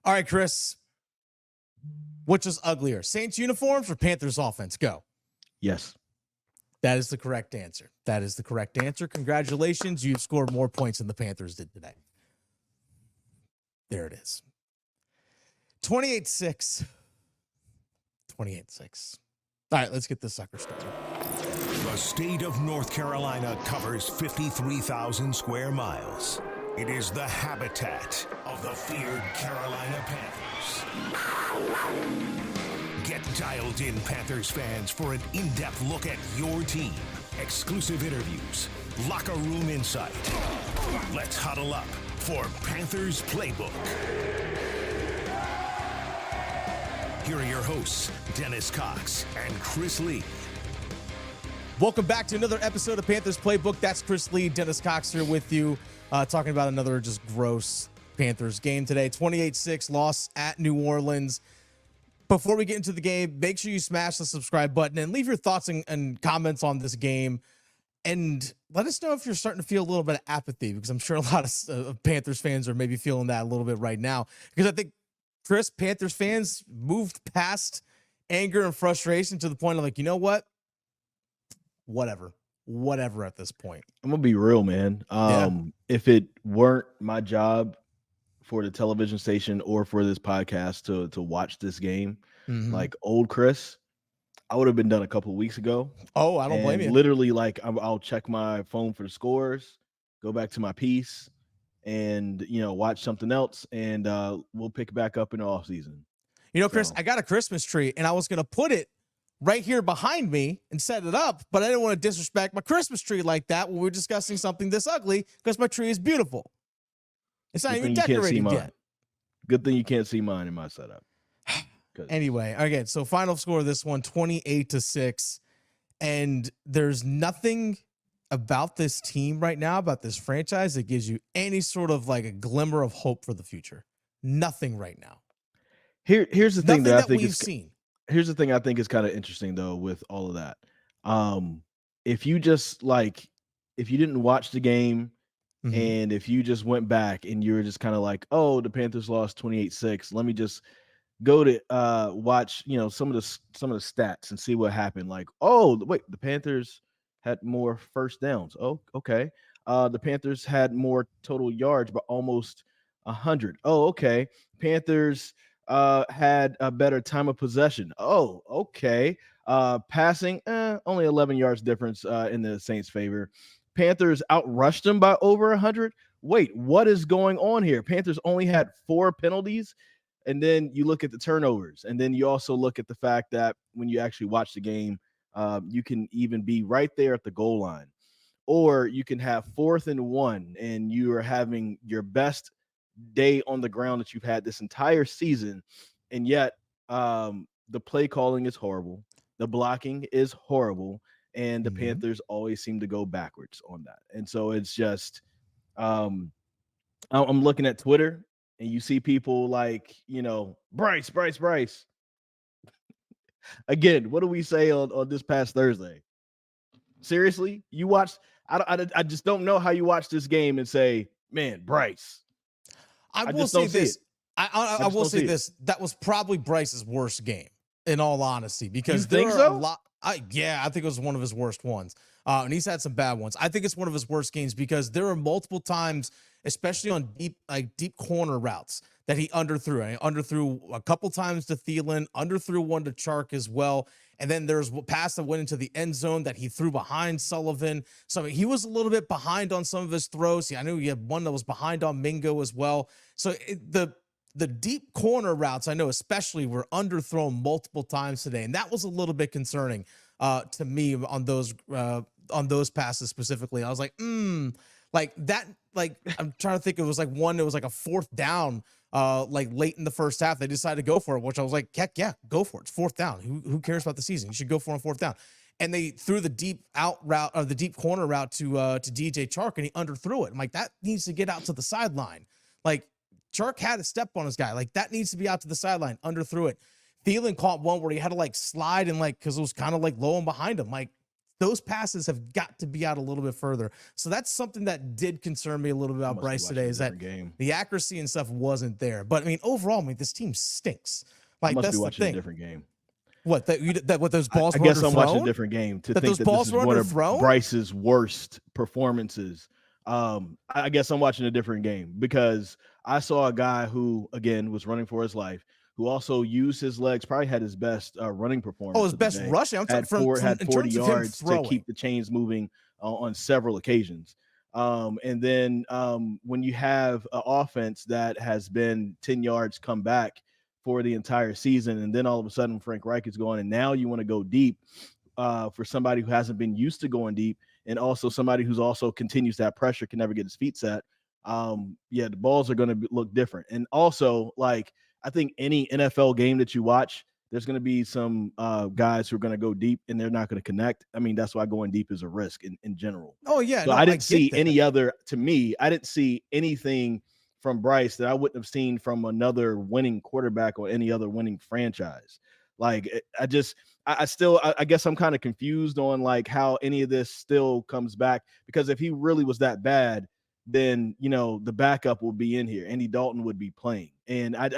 All right, Chris. Which is uglier, Saints uniforms or Panthers offense? Go. Yes. That is the correct answer. That is the correct answer. Congratulations. You've scored more points than the Panthers did today. There it is. 28-6. 28-6. All right, let's get this sucker started. The state of North Carolina covers 53,000 square miles. It is the habitat of the feared Carolina Panthers. Get dialed in, Panthers fans, for an in-depth look at your team, exclusive interviews, locker room insight. Let's huddle up for Panthers Playbook. Here are your hosts, Dennis Cox and Chris Lea. Welcome back to another episode of Panthers Playbook. That's Chris Lea, Dennis Cox here with you, talking about another just gross Panthers game today. 28-6 loss at New Orleans. Before we get into the game, make sure you smash the subscribe button and leave your thoughts and comments on this game. And let us know if you're starting to feel a little bit of apathy, because I'm sure a lot of Panthers fans are maybe feeling that a little bit right now. Because I think, Chris, Panthers fans moved past anger and frustration to the point of like, you know what? Whatever at this point. I'm gonna be real, man. If it weren't my job for the television station or for this podcast to watch this game, like old Chris, I would have been done a couple of weeks ago. Oh, I don't blame you. Literally, like I'll check my phone for the scores, go back to my piece, and watch something else, and we'll pick back up in the off season. Chris, I got a Christmas tree, and I was gonna put it right here behind me and set it up, but I didn't want to disrespect my Christmas tree like that when we were discussing something this ugly, because my tree is beautiful. It's not even decorated yet. Good thing you can't see mine in my setup. Anyway, again, so final score of this one, 28-6. And there's nothing about this team right now, about this franchise, that gives you any sort of like a glimmer of hope for the future. Nothing right now. Here's the thing that I think we've seen. Here's the thing I think is kind of interesting though with all of that. If you didn't watch the game, and if you just went back and you were just kind of like, oh, the Panthers lost 28-6, let me just go to watch some of the stats and see what happened. Like, oh wait, the Panthers had more first downs. Oh, okay. The Panthers had more total yards, but almost 100. Oh, okay. Panthers had a better time of possession. Oh, okay. Passing, only 11 yards difference in the Saints' favor. Panthers outrushed them by over 100. Wait, what is going on here? Panthers only had 4 penalties. And then you look at the turnovers. And then you also look at the fact that when you actually watch the game, you can even be right there at the goal line. Or you can have 4th and 1, and you are having your best day on the ground that you've had this entire season, and yet the play calling is horrible, the blocking is horrible, and the Panthers always seem to go backwards on that. And so it's just I'm looking at Twitter, and you see people like Bryce again. What do we say on this past Thursday? Seriously, you watched? I just don't know how you watch this game and say, man, Bryce. I will say this. I will say this. That was probably Bryce's worst game, in all honesty, because there are a lot. I think it was one of his worst ones. And he's had some bad ones. I think it's one of his worst games because there are multiple times, especially on deep corner routes, that he underthrew. And he underthrew a couple times to Thielen, underthrew one to Chark as well. And then there's a pass that went into the end zone that he threw behind Sullivan. So he was a little bit behind on some of his throws. I knew he had one that was behind on Mingo as well. So the deep corner routes, I know especially, were underthrown multiple times today. And that was a little bit concerning to me on those passes specifically. I was like, like that, like I'm trying to think. It was like one, it was like a 4th down, like late in the first half. They decided to go for it, which I was like, heck yeah, go for it. It's 4th down. Who cares about the season? You should go for it on 4th down. And they threw the deep out route, or the deep corner route to DJ Chark, and he underthrew it. I'm like, that needs to get out to the sideline. Like, Chark had a step on his guy. Like, that needs to be out to the sideline. Underthrew it. Thielen caught one where he had to like slide and like, because it was kind of like low and behind him. Like, those passes have got to be out a little bit further. So that's something that did concern me a little bit about Bryce today, is that the accuracy and stuff wasn't there. But I mean, overall, this team stinks. Like, must that's be the watching thing. a different game. What, what those balls were underthrown? I guess I'm watching a different game to think that this is one of Bryce's worst performances. I guess I'm watching a different game, because I saw a guy who, again, was running for his life, who also used his legs, probably had his best running performance. Oh, his best rushing. I'm had 40 yards to keep the chains moving on several occasions. And then when you have an offense that has been 10 yards come back for the entire season, and then all of a sudden Frank Reich is going, and now you want to go deep for somebody who hasn't been used to going deep, and also somebody who's also continues to have pressure, can never get his feet set. The balls are going to look different. And also, like, I think any NFL game that you watch, there's going to be some guys who are going to go deep and they're not going to connect. I mean, that's why going deep is a risk in general. Oh, yeah. So I didn't see any other, to me, I didn't see anything from Bryce that I wouldn't have seen from another winning quarterback or any other winning franchise. Like, I guess I'm kind of confused on like how any of this still comes back, because if he really was that bad, then, the backup will be in here. Andy Dalton would be playing. And I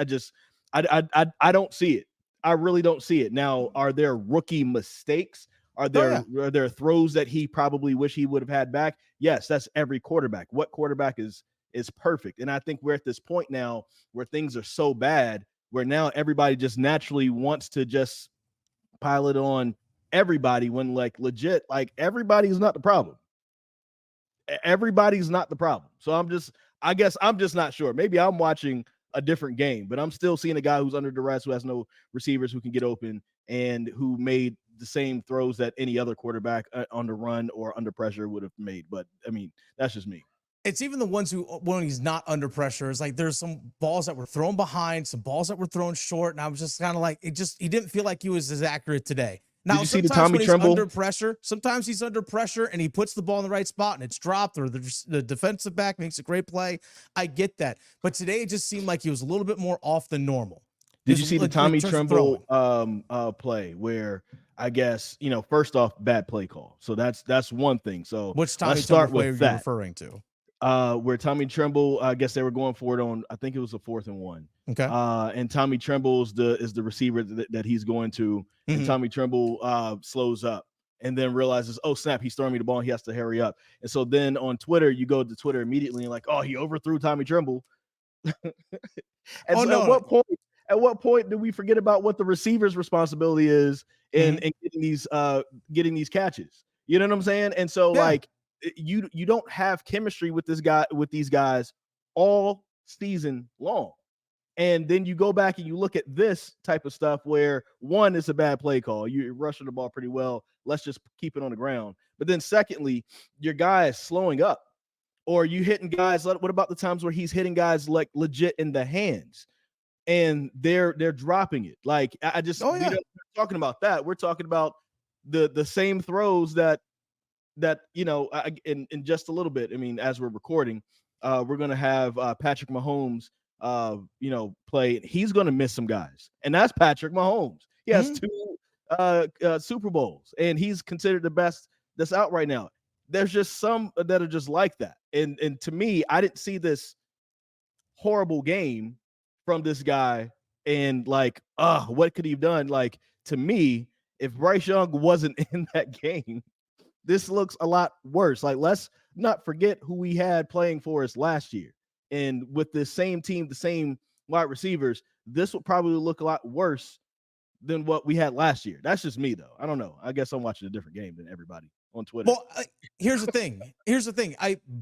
don't see it. I really don't see it. Now, are there rookie mistakes? Are there throws that he probably wish he would have had back? Yes, that's every quarterback. What quarterback is perfect? And I think we're at this point now where things are so bad, where now everybody just naturally wants to just pile it on everybody, when like legit, like everybody's not the problem. Everybody's not the problem. So I guess I'm just not sure. Maybe I'm watching a different game, but I'm still seeing a guy who's under duress, who has no receivers who can get open, and who made the same throws that any other quarterback on the run or under pressure would have made. But I mean, that's just me. It's even the ones who, when he's not under pressure, it's like there's some balls that were thrown behind, some balls that were thrown short, and I was just kind of like, he didn't feel like he was as accurate today. Now, did you see the Tommy Tremble? Under pressure, sometimes he's under pressure and he puts the ball in the right spot and it's dropped, or the defensive back makes a great play. I get that. But today it just seemed like he was a little bit more off than normal. Did you see the Tommy Tremble play where, I guess, first off, bad play call. So that's one thing. So which Tommy Tremble play are you referring to? Where Tommy Tremble, I guess they were going for it on, I think it was a 4th and 1. Okay. And Tommy Tremble is the receiver that he's going to, and Tommy Tremble slows up and then realizes, oh snap, he's throwing me the ball and he has to hurry up. And so then on Twitter, you go to Twitter immediately and like, oh, he overthrew Tommy Tremble. At what point do we forget about what the receiver's responsibility is in getting these catches? You know what I'm saying? And so like, you don't have chemistry with these guys all season long. And then you go back and you look at this type of stuff where, one, is a bad play call. You're rushing the ball pretty well. Let's just keep it on the ground. But then secondly, your guy is slowing up, or you hitting guys. What about the times where he's hitting guys like legit in the hands and they're dropping it? Like, we're not talking about that. We're talking about the same throws that in just a little bit. I mean, as we're recording, we're going to have Patrick Mahomes play. He's going to miss some guys, and that's Patrick Mahomes. He has 2 Super Bowls, and he's considered the best that's out right now. There's just some that are just like that, and to me, I didn't see this horrible game from this guy, and like, what could he have done? Like, to me, if Bryce Young wasn't in that game, this looks a lot worse. Like, let's not forget who we had playing for us last year. And with the same team, the same wide receivers, this will probably look a lot worse than what we had last year. That's just me, though. I don't know. I guess I'm watching a different game than everybody on Twitter. Well, here's the thing.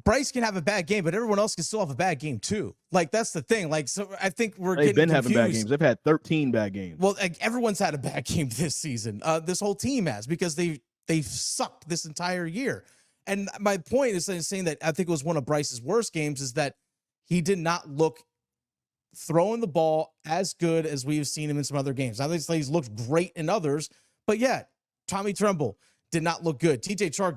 Bryce can have a bad game, but everyone else can still have a bad game too. Like, that's the thing. Like, so I think they've been having bad games. They've had 13 bad games. Well, like, everyone's had a bad game this season. This whole team has, because they've sucked this entire year. And my point is saying that I think it was one of Bryce's worst games, is that he did not look throwing the ball as good as we've seen him in some other games. Now, he's looked great in others, but yeah, Tommy Tremble did not look good. TJ Chark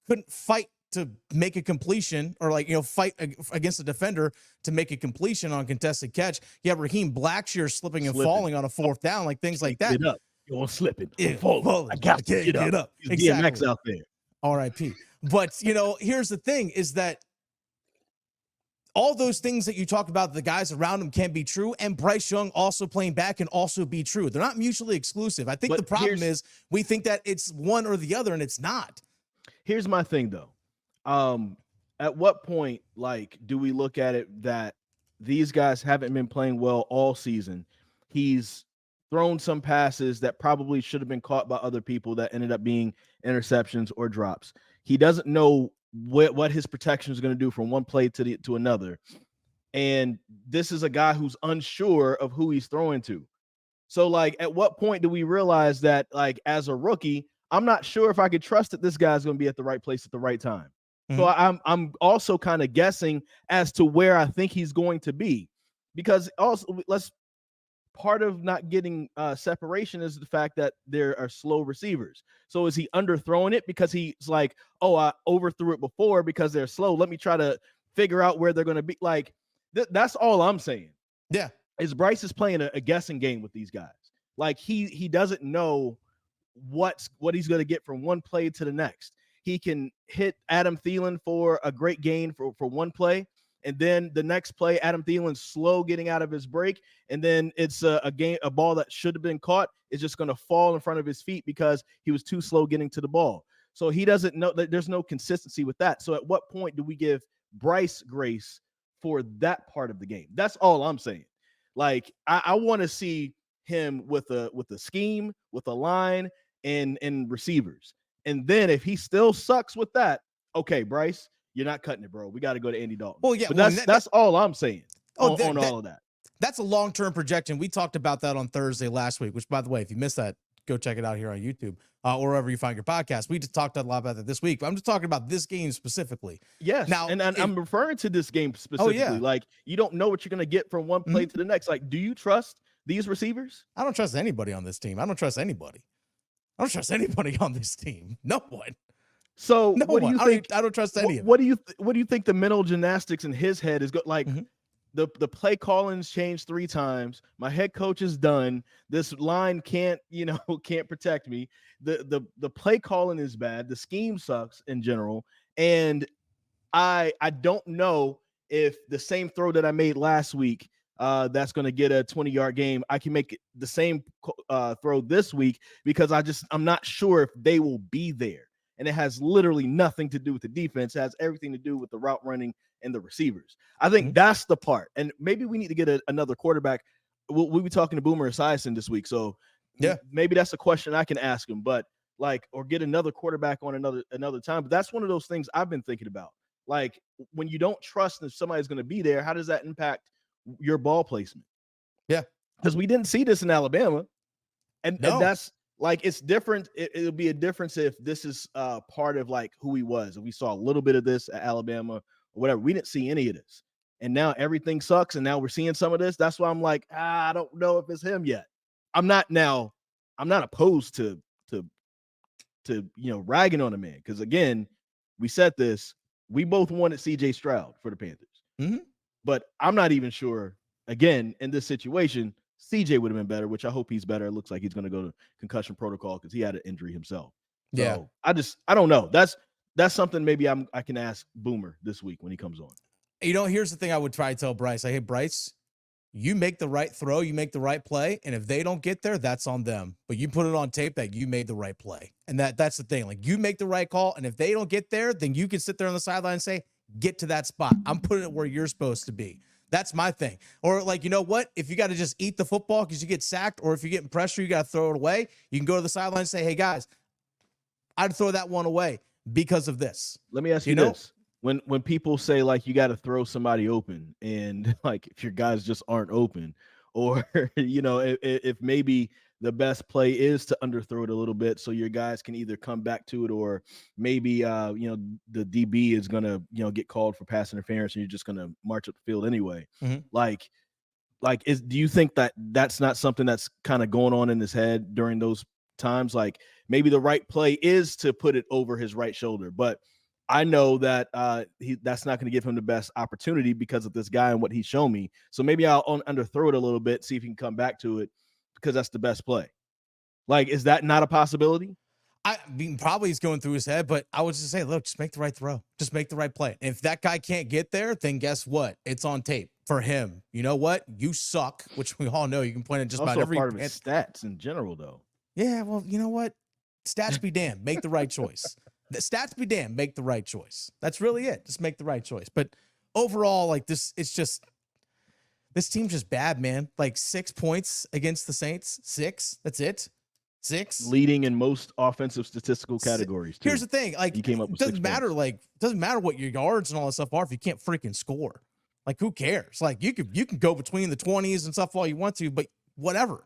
couldn't fight to make a completion, or fight against a defender to make a completion on a contested catch. You have Raheem Blackshear slipping and falling on a 4th down, like things like that. You're slipping. I got to get up. Exactly. DMX out there. R.I.P. But, here's the thing is that all those things that you talk about, the guys around him can be true, and Bryce Young also playing back can also be true. They're not mutually exclusive. I think the problem is we think that it's one or the other, and it's not. Here's my thing, though. At what point, do we look at it that these guys haven't been playing well all season? He's thrown some passes that probably should have been caught by other people that ended up being interceptions or drops. He doesn't know what his protection is going to do from one play to another. And this is a guy who's unsure of who he's throwing to. So, at what point do we realize that, as a rookie, I'm not sure if I could trust that this guy's going to be at the right place at the right time. Mm-hmm. So I'm also kind of guessing as to where I think he's going to be, because also part of not getting separation is the fact that there are slow receivers. So is he underthrowing it because he's like, oh, I overthrew it before because they're slow. Let me try to figure out where they're going to be. That's all I'm saying. Yeah. Is Bryce is playing a guessing game with these guys. He doesn't know what he's going to get from one play to the next. He can hit Adam Thielen for a great gain for one play, and then the next play, Adam Thielen's slow getting out of his break, and then it's a ball that should have been caught is just going to fall in front of his feet because he was too slow getting to the ball. So he doesn't know that there's no consistency with that. So at what point do we give Bryce grace for that part of the game? That's all I'm saying. I want to see him with a scheme, with a line, and receivers. And then if he still sucks with that, okay, Bryce, you're not cutting it, bro. We got to go to Andy Dalton. Well, yeah, but that's all I'm saying on all of that. That's a long-term projection. We talked about that on Thursday last week, which, by the way, if you missed that, go check it out here on YouTube or wherever you find your podcast. We just talked a lot about that this week, but I'm just talking about this game specifically. Yes. Now, and I'm referring to this game specifically. Oh, yeah. You don't know what you're going to get from one play to the next. Do you trust these receivers? I don't trust anybody on this team. I don't trust anybody. I don't trust anybody on this team. No one. So what do you think? I don't trust any of it. What do you think the mental gymnastics in his head is the play callings changed 3 times. My head coach is done. This line can't protect me. The play calling is bad. The scheme sucks in general. And I don't know if the same throw that I made last week that's going to get a 20-yard game, I can make the same throw this week because I'm not sure if they will be there. And it has literally nothing to do with the defense. It has everything to do with the route running and the receivers. I think that's the part. And maybe we need to get another quarterback. We'll be talking to Boomer Esiason this week. So yeah, maybe that's a question I can ask him, but or get another quarterback on another time. But that's one of those things I've been thinking about. When you don't trust if somebody's going to be there, how does that impact your ball placement? Yeah. Because we didn't see this in Alabama. And that's it's different. It'll be a difference if this is part of who he was. If we saw a little bit of this at Alabama or whatever, we didn't see any of this. And now everything sucks. And now we're seeing some of this. That's why I'm I don't know if it's him yet. I'm not opposed to ragging on a man. Because again, we said this, we both wanted CJ Stroud for the Panthers. Mm-hmm. But I'm not even sure, again, in this situation, CJ would have been better, which I hope he's better. It looks like he's going to go to concussion protocol because he had an injury himself. Yeah. So I don't know. That's something maybe I can ask Boomer this week when he comes on. Here's the thing I would try to tell Bryce. Hey, Bryce, you make the right throw, you make the right play, and if they don't get there, that's on them. But you put it on tape that you made the right play. And that's the thing. You make the right call, and if they don't get there, then you can sit there on the sideline and say, get to that spot. I'm putting it where you're supposed to be. That's my thing. Or you know what? If you got to just eat the football because you get sacked, or if you're getting pressure, you got to throw it away. You can go to the sideline and say, hey, guys, I'd throw that one away because of this. Let me ask you this. When people say you got to throw somebody open and if your guys just aren't open, or, if maybe the best play is to underthrow it a little bit so your guys can either come back to it, or maybe, the DB is going to, get called for pass interference and you're just going to march up the field anyway. Mm-hmm. Do you think that that's not something that's kind of going on in his head during those times? Maybe the right play is to put it over his right shoulder, but I know that that's not going to give him the best opportunity because of this guy and what he's shown me. So maybe I'll underthrow it a little bit, see if he can come back to it because that's the best play. Is that not a possibility? I mean, probably he's going through his head, but I would just say, look, just make the right throw. Just make the right play. And if that guy can't get there, then guess what? It's on tape for him. You know what? You suck, which we all know. You can point at just also about every part of his stats in general, though. Yeah, well, you know what? Stats be damned. Make the right choice. The stats be damned. Make the right choice. That's really it. Just make the right choice. But overall, like this, it's just this team's just bad, man. Like 6 points against the Saints. 6. That's it. 6. Leading in most offensive statistical categories, too. Here's the thing. Like, he came up with doesn't 6 matter. points. Like, doesn't matter what your yards and all that stuff are if you can't freaking score. Like, who cares? Like, you can go between the 20s and stuff all you want to, but whatever.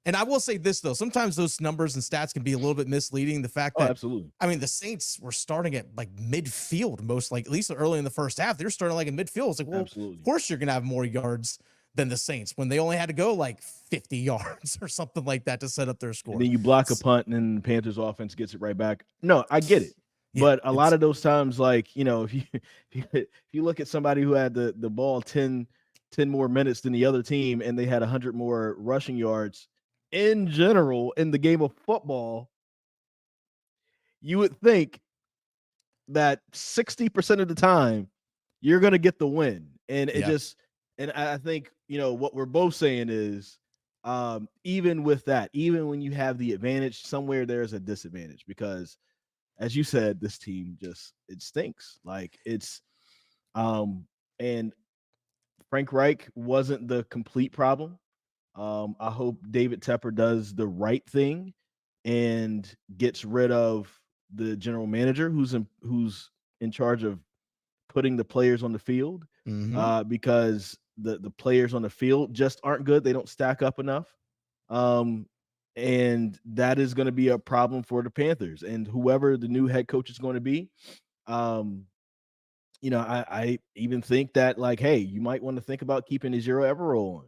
And I will say this, though. Sometimes those numbers and stats can be a little bit misleading. The fact that, absolutely. I mean, the Saints were starting at, like, midfield most, like, at least early in the first half. They're starting, like, in midfield. It's like, well, absolutely. Of course you're going to have more yards than the Saints when they only had to go, like, 50 yards or something like that to set up their score. And then you block a punt, and then the Panthers offense gets it right back. No, I get it. Yeah, but a lot of those times, like, you know, if you look at somebody who had the ball 10 more minutes than the other team and they had 100 more rushing yards, in general, in the game of football, you would think that 60% of the time you're going to get the win. And it just, and I think, you know, what we're both saying is, even with that, even when you have the advantage, somewhere there's a disadvantage because, as you said, this team just, it stinks. Like it's, and Frank Reich wasn't the complete problem. I hope David Tepper does the right thing and gets rid of the general manager who's in charge of putting the players on the field, because the players on the field just aren't good. They don't stack up enough. And that is going to be a problem for the Panthers and whoever the new head coach is going to be. You know, I even think that, like, hey, you might want to think about keeping Ejiro Evero on.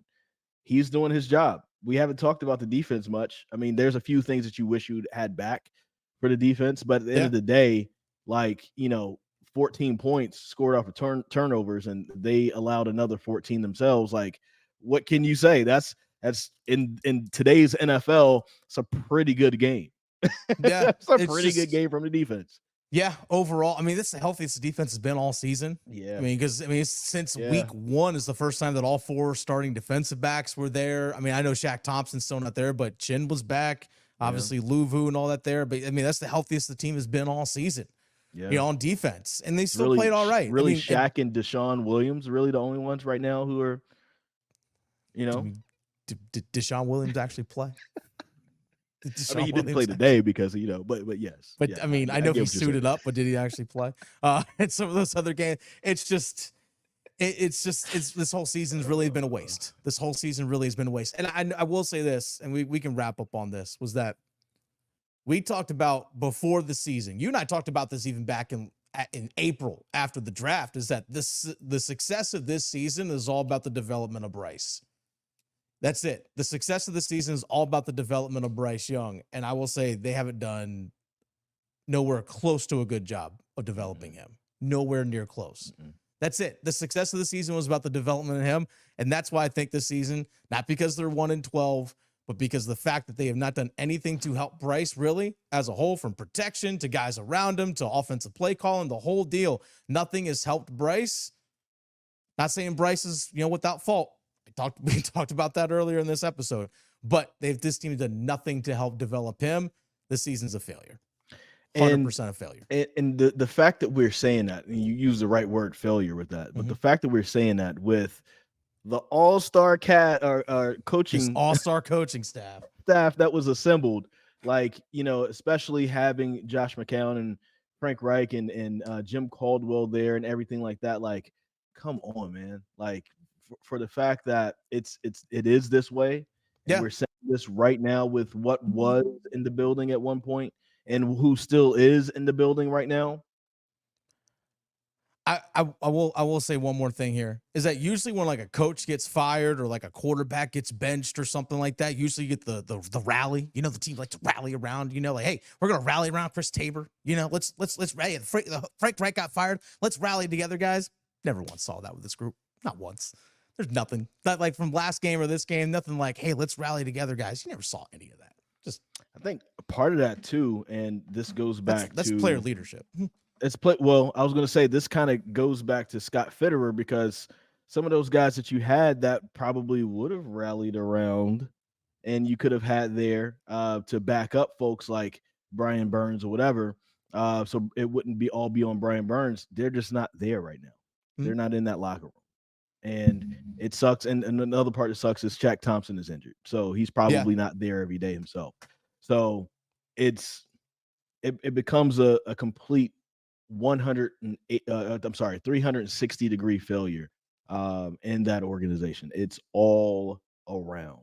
He's doing his job. We haven't talked about the defense much. I mean, there's a few things that you wish you'd had back for the defense, but at the end of the day, like, you know, 14 points scored off of turnovers, and they allowed another 14 themselves. Like, what can you say? That's in today's NFL, it's a pretty good game. Yeah, it's a pretty good game from the defense. Yeah, overall, I mean, this is the healthiest the defense has been all season. Yeah. I mean, because, since week 1 is the first time that all 4 starting defensive backs were there. I mean, I know Shaq Thompson's still not there, but Chin was back. Obviously, Luvu and all that there. But, I mean, that's the healthiest the team has been all season, you know, on defense. And they still played all right. Really, Shaq and Deshaun Williams are really the only ones right now who are, you know. Did Deshaun Williams actually play? I mean, he didn't play today because, you know, but yes. But yeah, I mean, I know he suited up, but did he actually play? And some of those other games, it's this whole season's really been a waste. This whole season really has been a waste. And I will say this, and we can wrap up on this, was that we talked about before the season. You and I talked about this even back in April after the draft, is that the success of this season is all about the development of Bryce. That's it. The success of the season is all about the development of Bryce Young. And I will say they haven't done nowhere close to a good job of developing him. Nowhere near close. That's it. The success of the season was about the development of him. And that's why I think this season, not because they're 1-12, but because the fact that they have not done anything to help Bryce really as a whole, from protection to guys around him to offensive play calling, the whole deal. Nothing has helped Bryce. Not saying Bryce is, you know, without fault. We talked about that earlier in this episode, but this team has done nothing to help develop him. This season's a failure. 100% a failure. And the fact that we're saying that, and you use the right word, failure, with that, but the fact that we're saying that with the all-star coaching, all-star coaching staff that was assembled, like, you know, especially having Josh McCown and Frank Reich and Jim Caldwell there and everything like that, like, come on, man. Like, for the fact that it is this way, and we're saying this right now with what was in the building at one point and who still is in the building right now. I will say one more thing here, is that usually when like a coach gets fired or like a quarterback gets benched or something like that, usually you get the rally. You know, the team like to rally around, you know, like, hey, we're gonna rally around Chris Tabor. You know, let's rally. Frank Reich got fired. Let's rally together, guys. Never once saw that with this group. Not once. There's nothing that, like, from last game or this game, nothing like, hey, let's rally together, guys. You never saw any of that. Just, I think part of that too, and this goes back that's to player leadership. Well, I was going to say this kind of goes back to Scott Fitterer, because some of those guys that you had that probably would have rallied around, and you could have had there to back up folks like Brian Burns or whatever. So it wouldn't be on Brian Burns. They're just not there right now. Mm-hmm. They're not in that locker room. And it sucks. And another part that sucks is Shaq Thompson is injured. So he's probably not there every day himself. So it becomes a complete 360 degree failure in that organization. It's all around.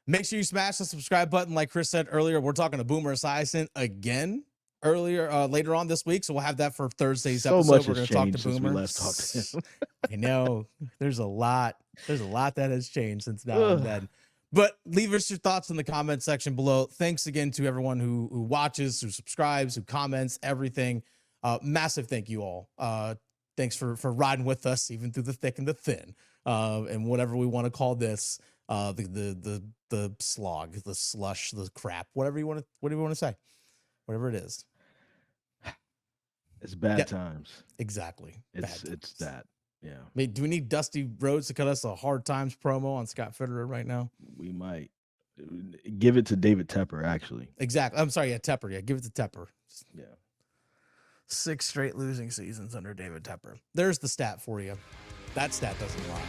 Make sure you smash the subscribe button. Like Chris said earlier, we're talking to Boomer Esiason again later on this week. So we'll have that for Thursday's episode. We're going to talk to Boomer. We last talked to him. I know there's a lot that has changed since now and then. But leave us your thoughts in the comment section below. Thanks again to everyone who watches, who subscribes, who comments, everything. Massive thank you all. Thanks for riding with us, even through the thick and the thin, and whatever we want to call this, the slog, the slush, the crap, whatever you want to say, whatever it is. It's bad times. Exactly. It's that. Yeah. I mean, do we need Dusty Rhodes to cut us a hard times promo on Scott Fitterer right now? We might. Give it to David Tepper, actually. Exactly. I'm sorry. Yeah, Tepper. Yeah, give it to Tepper. Yeah. 6 straight losing seasons under David Tepper. There's the stat for you. That stat doesn't lie.